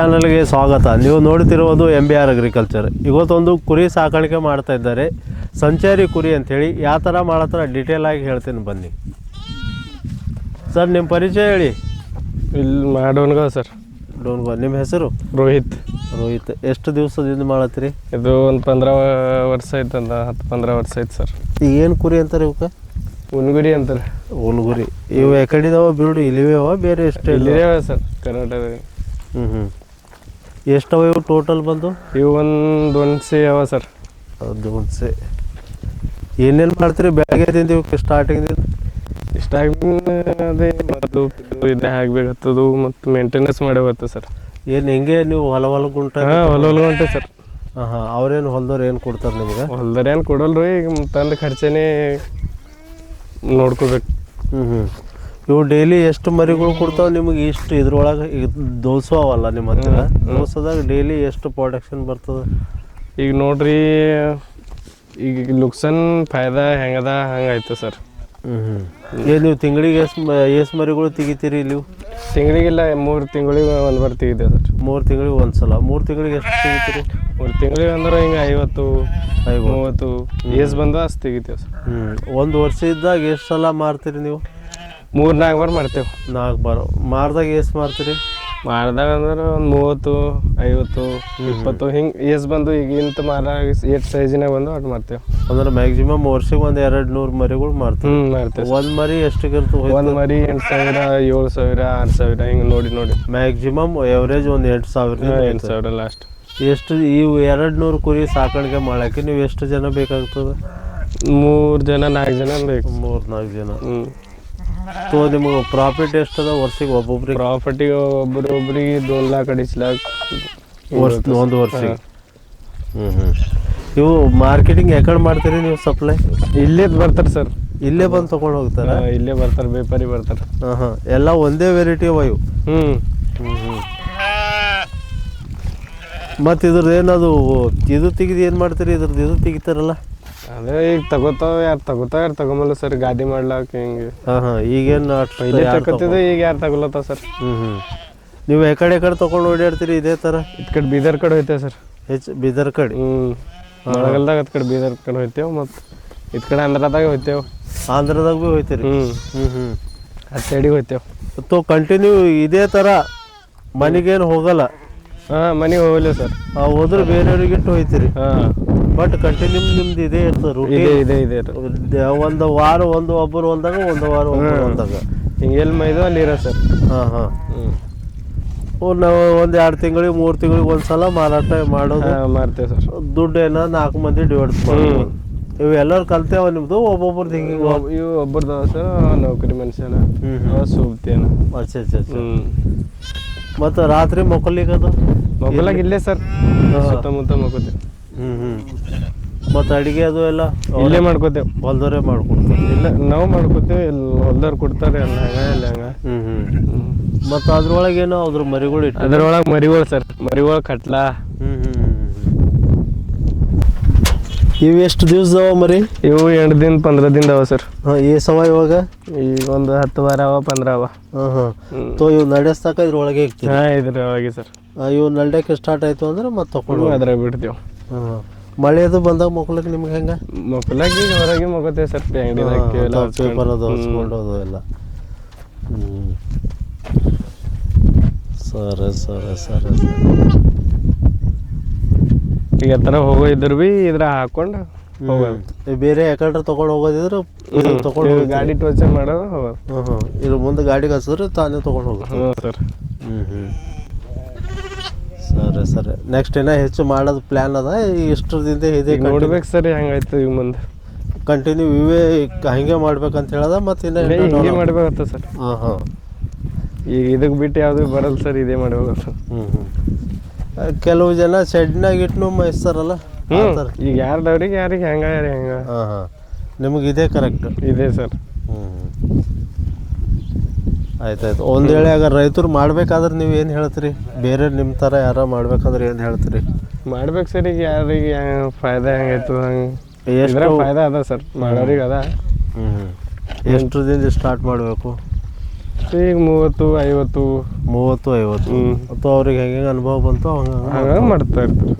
ಚಾನಲ್ಗೆ ಸ್ವಾಗತ. ನೀವು ನೋಡ್ತಿರುವುದು MBR ಅಗ್ರಿಕಲ್ಚರ್. ಇವತ್ತೊಂದು ಕುರಿ ಸಾಕಾಣಿಕೆ ಮಾಡ್ತಾ ಇದ್ದಾರೆ, ಸಂಚಾರಿ ಕುರಿ ಅಂಥೇಳಿ. ಯಾವ ಥರ ಮಾಡತ್ತಾರ ಡೀಟೇಲ್ ಆಗಿ ಹೇಳ್ತೀನಿ ಬನ್ನಿ. ಸರ್ ನಿಮ್ಮ ಪರಿಚಯ ಹೇಳಿ. ಇಲ್ಲಿ ಮಾಡೋನ್ಗ ಸರ್. ಡೋನ್ಗ. ನಿಮ್ಮ ಹೆಸರು? ರೋಹಿತ್. ರೋಹಿತ್. ಎಷ್ಟು ದಿವಸದಿಂದ ಮಾಡತ್ತೀರಿ? ಇದು ಒಂದು 15 ವರ್ಷ ಆಯ್ತು, 10-15 ವರ್ಷ ಆಯ್ತು ಸರ್. ಈಗ ಏನು ಕುರಿ ಅಂತಾರೆ ಇವಕ್ಕೆ? ಉನ್ಗುರಿ ಅಂತಾರೆ. ಉನ್ಗುರಿ. ಇವು ಎಕಡಿದಾವ ಬಿಡು ಇಲ್ಲಿವೇವ ಬೇರೆ ಎಷ್ಟು? ಇಲ್ಲಿವೆ ಸರ್ ಕರ್ನಾಟಕ. ಎಷ್ಟವ ಇವು ಟೋಟಲ್ ಬಂದು? ಇವು ಒಂದು ದೊನ್ಸೆ ಅವ ಸರ್. ದೊನ್ಸೆ. ಏನೇನು ಮಾಡ್ತೀರಿ ಬೆಳಗ್ಗೆದಿಂದ ಇವಕ್ಕೆ ಸ್ಟಾರ್ಟಿಂಗ್ದಿಂದ? ಅದೇ ಮತ್ತು ಇದೇ ಆಗಬೇಕಾಗ್ತದು ಮತ್ತು ಮೇಂಟೆನೆನ್ಸ್ ಮಾಡಬೇಕು ಸರ್. ಏನು ಹೆಂಗೆ ನೀವು ಹೊಲ ಗುಂಟ? ಹೊಲ ಗುಂಟೆ ಸರ್. ಹಾಂ ಅವ್ರೇನು ಹೊಲದವ್ರು ಏನು ಕೊಡ್ತಾರೆ ನಿಮ್ಗೆ? ಹೊಲ್ದವ್ರು ಏನು ಕೊಡಲ್ರಿ, ಈಗ ತಂದು ಖರ್ಚನೇ ನೋಡ್ಕೋಬೇಕು. ಇವು ಡೈಲಿ ಎಷ್ಟು ಮರಿಗಳು ಕೊಡ್ತಾವೆ ನಿಮಗೆ? ಇಷ್ಟು ಇದ್ರೊಳಗೆ ಈಗ ದೋಸು ಅವಲ್ಲ ನಿಮ್ಮ ಹತ್ರ, ದೋಸದಾಗ ಡೈಲಿ ಎಷ್ಟು ಪ್ರೊಡಕ್ಷನ್ ಬರ್ತದೆ? ಈಗ ನೋಡ್ರಿ, ಈಗ ಲುಕ್ಸನ್ ಫಾಯ್ದಾ ಹೆಂಗದ ಹಂಗಾಯ್ತು ಸರ್. ಏನು ನೀವು ತಿಂಗಳಿಗೆ ಎಷ್ಟು ಮರಿಗಳು ತೆಗಿತೀರಿ ಇಲ್ಲಿ? ತಿಂಗಳಿಗೆಲ್ಲ 3 ತಿಂಗಳಿಗೆ ಒಂದು ಬಾರಿ ತೆಗಿತೇವೆ ಸರ್. 3 ತಿಂಗಳಿಗೆ ಒಂದು ಸಲ. 3 ತಿಂಗಳಿಗೆ ಎಷ್ಟು ತೆಗಿತೀರಿ? 3 ತಿಂಗಳಿಗೆ ಅಂದ್ರೆ ಹಿಂಗೆ 50 30 ಏಸ್ ಬಂದು ಅಷ್ಟು ತೆಗಿತೇವೆ ಸರ್. ಒಂದು ವರ್ಷ ಇದ್ದಾಗ ಎಷ್ಟು ಸಲ ಮಾರ್ತೀರಿ ನೀವು? 3-4 ಬಾರಿ ಮಾಡ್ತೇವೆ. 4 ಬಾರಿ. ಮಾರ್ದಾಗ ಎಷ್ಟು ಮಾರ್ತೀರಿ? ಮಾರ್ದಾಗ ಅಂದ್ರೆ ಒಂದು 30 50 20 ಹಿಂಗೆ ಏಸ್ ಬಂದು ಈಗ ಇಂಥ ಮಾರ ಎಷ್ಟು ಸೈಜಿನಾಗ ಬಂದು ಅಷ್ಟು ಮಾಡ್ತೇವೆ. ಅಂದ್ರೆ ಮ್ಯಾಕ್ಸಿಮಮ್ ವರ್ಷಕ್ಕೆ ಒಂದು 200 ಮರಿಗಳು ಮಾರ್ತೀವಿ. ಮಾಡ್ತೇವೆ. ಒಂದು ಮರಿ ಎಷ್ಟಿಗೆ ಇರ್ತವೆ? ಒಂದು ಮರಿ 8,000 7,000 6,000 ಹಿಂಗೆ ನೋಡಿ ಮ್ಯಾಕ್ಸಿಮಮ್ ಎವರೇಜ್ ಒಂದು 8,000 8,000 ಲಾಸ್ಟ್. ಎಷ್ಟು ಇವು 200 ಕುರಿ ಸಾಕಾಣಿಕೆ ಮಾಡೋಕ್ಕೆ ನೀವು ಎಷ್ಟು ಜನ ಬೇಕಾಗ್ತದೆ? 3 ಜನ 4 ಜನ ಬೇಕು. 3-4 ಜನ. ಸೊ ನಿಮಗೆ ಪ್ರಾಫಿಟ್ ಎಷ್ಟದ ವರ್ಷಕ್ಕೆ ಒಬ್ಬೊಬ್ರಿಗೆ? ಪ್ರಾಫಿಟಿಗೆ ಒಬ್ಬರಿಗೆ 2 ಲಕ್ಷ 2.5 ಲಕ್ಷ ಒಂದು ವರ್ಷಕ್ಕೆ. ಇವು ಮಾರ್ಕೆಟಿಂಗ್ ಯಾಕಡೆ ಮಾಡ್ತೀರಿ ನೀವು ಸಪ್ಲೈ? ಇಲ್ಲೇ ಬರ್ತಾರೆ ಸರ್. ಇಲ್ಲೇ ಬಂದು ತೊಗೊಂಡು ಹೋಗ್ತಾರೆ? ಇಲ್ಲೇ ಬರ್ತಾರೆ, ವ್ಯಾಪಾರಿ ಬರ್ತಾರೆ. ಎಲ್ಲ ಒಂದೇ ವೆರೈಟಿ ಅವ ಇವು? ಮತ್ತು ಇದ್ರದ್ದು ಏನದು ಇದು ತೆಗೆದು ಏನು ಮಾಡ್ತೀರಿ? ಇದ್ರದ್ದು ಇದು ತೆಗಿತಾರಲ್ಲ ಅದೇ ಈಗ ತಗೋತಾವ, ಯಾರು ತಗೊಂಬಲ್ಲ ಸರ್. ಗಾದಿ ಮಾಡ್ಲಾಕ ಹಿಂಗೆ. ಈಗೇನು ಇಲ್ಲಿ ತಗೋತಿದ್ದೆ, ಈಗ ಯಾರು ತಗೊಲತ್ತಾವ ಸರ್. ನೀವು ಎಕಡೆ ತೊಗೊಂಡು ಓಡಾಡ್ತೀರಿ ಇದೇ ಥರ? ಇದ್ ಕಡೆ ಬೀದರ್ ಕಡೆ ಹೋಯ್ತೇವೆ ಸರ್. ಬೀದರ್ ಕಡೆ? ಮಳೆಗಾಲದಾಗ ಅದ್ ಕಡೆ ಬೀದರ್ ಕಡೆ ಹೋಯ್ತೇವೆ, ಮತ್ತು ಇದ್ ಕಡೆ ಆಂಧ್ರದಾಗ ಹೋಯ್ತೇವೆ. ಆಂಧ್ರದಾಗ ಭೀ ಹೋಯ್ತೀರಿ? ಆ ಸೈಡಿಗೆ ಹೋಯ್ತೇವೆ. ತೋ ಕಂಟಿನ್ಯೂ ಇದೇ ಥರ ಮನೆಗೇನು ಹೋಗಲ್ಲ? ಮನೆಗೆ ಹೋಗಲ್ಲ ಸರ್. ಹೋದ್ರೆ ಬೇರೆಯವ್ರಿಗಿಟ್ಟು ಹೋಯ್ತೀರಿ? ಬಟ್ ಕಂಟಿನ್ಯೂ ನಿಮ್ದು ಇದೇ ಇರ್ತದೆ ರೂಟೀನ್? ಇದೆ. ಒಂದು ವಾರ ಒಬ್ಬರು ಹೊಲ್ದಾಗ, ಒಂದು ವಾರ ಒಬ್ಬರು ಹೊಲ್ದಾಗ ಹಿಂಗೆ ಎಲ್ಲಿ ಮೈದು ಅಲ್ಲಿ ಇರೋ ಸರ್. ನಾವು ಒಂದು 2 ತಿಂಗಳಿಗೆ 3 ತಿಂಗಳಿಗೆ ಒಂದ್ಸಲ ಮಾರಾಟ ಮಾಡೋದು ಮಾಡ್ತೇವೆ ಸರ್. ದುಡ್ಡು ಏನೋ 4 ಮಂದಿ ಡಿವೈಡ್ಸ್ ಮಾಡ್ಬೋದು. ಇವು ಎಲ್ಲರೂ ಕಲ್ತೇವ ನಿಮ್ದು? ಒಬ್ಬೊಬ್ರದ್ದು ಹಿಂಗೆ? ಇವು ಒಬ್ಬರದು ಸರ್, ನೌಕರಿ ಮನುಷ್ಯನ ಸೂಬ್ತೇನ. ಅಚ್ಚಾ. ಮತ್ತು ರಾತ್ರಿ ಮಕ್ಕಳಿಗೆ ಅದು ಮಕ್ಕಳಾಗ ಇಲ್ಲೇ ಸರ್, ಸುತ್ತಮುತ್ತ ಮಕ್ಕೋತೇವೆ. ಮತ್ತು ಅಡುಗೆ ಅದು ಎಲ್ಲ ಇಲ್ಲೇ ಮಾಡ್ಕೋತೇವೆ? ಹೊಲ್ದವ್ರೆ ಮಾಡ್ಕೊಡ್ತಾರೆ? ಇಲ್ಲ, ನಾವು ಮಾಡ್ಕೋತೇವೆ. ಹೊಲ್ದವ್ರು ಕೊಡ್ತಾರೆ ಎಲ್ಲ ಹಂಗ. ಮತ್ತು ಅದ್ರೊಳಗೇನೋ ಅದ್ರ ಮರಿಗಳು ಇಟ್ಟು? ಅದ್ರೊಳಗೆ ಮರಿಗಳು ಸರ್, ಮರಿಗಳು ಕಟ್ಲ. ಇವು ಎಷ್ಟು ದಿವಸದವ ಮರಿ? ಇವು 8 ದಿನ 15 ದಿನದವ ಸರ್. ಸವ ಇವಾಗ? ಈಗ ಒಂದು 10 ವಾರ ಅವ, 15 ಅವ. ಇವು ನಡೆಸ್ತಾಕ ಇದ್ರೊಳಗೆ ಇರ್ತೀವಿ? ಇದ್ರೊಳಗೆ ಸರ್. ಇವು ನಲ್ಡಕ್ಕೆ ಸ್ಟಾರ್ಟ್ ಆಯ್ತು ಅಂದ್ರೆ ಮತ್ತೆ ತಗೊಂಡು ಅದ್ರಾಗ ಬಿಡ್ತೇವೆ. ಮಳೆ ಅದು ಬಂದಾಗ ಮಕ್ಳಿಗೆ ನಿಮ್ಗೆ ಹೆಂಗೆ? ಮಕ್ಕಳಾಗಿ ಹೊರಗೆ ಮಗೋತೇವೆ ಸರ್. ಪೇಪರ್ ಅದು ಹಚ್ಕೊಂಡೋದು ಎಲ್ಲ. ಸರಿ. ಈಗ ಥರ ಹೋಗೋ ಇದ್ರು ಭೀ ಇದ್ರ ಹಾಕೊಂಡು ಹೋಗೋದು. ಬೇರೆ ಯಾಕಂದ್ರೆ ತೊಗೊಂಡು ಹೋಗೋದಿದ್ರೆ ತೊಗೊಂಡು ಗಾಡಿ ಟೋಚರ್ ಮಾಡೋದು ಹೋಗೋದು. ಇದ್ರ ಮುಂದೆ ಗಾಡಿಗೆ ಹಚ್ಚಿದ್ರೆ ತಾನೇ ತೊಗೊಂಡು ಹೋಗೋದು ಸರ್. ಸರಿ. ನೆಕ್ಸ್ಟ್ ಏನೋ ಹೆಚ್ಚು ಮಾಡೋದು ಪ್ಲ್ಯಾನ್ ಅದ? ಇಷ್ಟದಿಂದ ಇದೆ ನೋಡ್ಬೇಕು ಸರ್ ಹೆಂಗಾಯ್ತು ಈಗ ಮುಂದೆ. ಕಂಟಿನ್ಯೂ ಇವೇ ಹಂಗೆ ಮಾಡ್ಬೇಕಂತ ಹೇಳದ? ಮತ್ತು ಹಿಂಗೆ ಮಾಡ್ಬೇಕತ್ತ ಸರ್. ಈಗ ಇದಕ್ಕೆ ಬಿಟ್ಟು ಯಾವುದು ಬರಲ್ಲ ಸರ್, ಇದೇ ಮಾಡ್ಬೇಕು. ಕೆಲವು ಜನ ಶೆಡ್ನಾಗ ಇಟ್ಟು ಮೇಯಿಸ್ತಾರಲ್ಲ? ಈಗ ಯಾರ್ದವ್ರಿಗೆ ಯಾರಿಗೆ ಹೆಂಗ. ನಿಮಗೆ ಇದೇ ಕರೆಕ್ಟ್? ಇದೆ ಸರ್. ಆಯ್ತು. ಒಂದು ವೇಳೆ ಆಗ ರೈತರು ಮಾಡ್ಬೇಕಾದ್ರೆ ನೀವು ಏನು ಹೇಳ್ತೀರಿ? ಬೇರೆ ನಿಮ್ಮ ಥರ ಯಾರ ಮಾಡ್ಬೇಕಾದ್ರೆ ಏನು ಹೇಳ್ತೀರಿ? ಮಾಡ್ಬೇಕು ಸರ್. ಈಗ ಯಾರಿಗೆ ಫಾಯ್ದಾ ಹೆಂಗಾಯ್ತು ಹಂಗೆ ಎಷ್ಟು ಫಾಯ್ದಾ ಅದ ಸರ್ ಮಾಡೋರಿಗೆ ಅದ. ಎಷ್ಟು ದಿನ ಸ್ಟಾರ್ಟ್ ಮಾಡಬೇಕು? ಈಗ 30-50. 30-50 ಅಥವಾ ಅವ್ರಿಗೆ ಹೆಂಗೆ ಅನುಭವ ಬಂತು ಹಂಗೆ ಹಂಗೆ ಮಾಡ್ತಾ ಇರ್ತಾರೆ.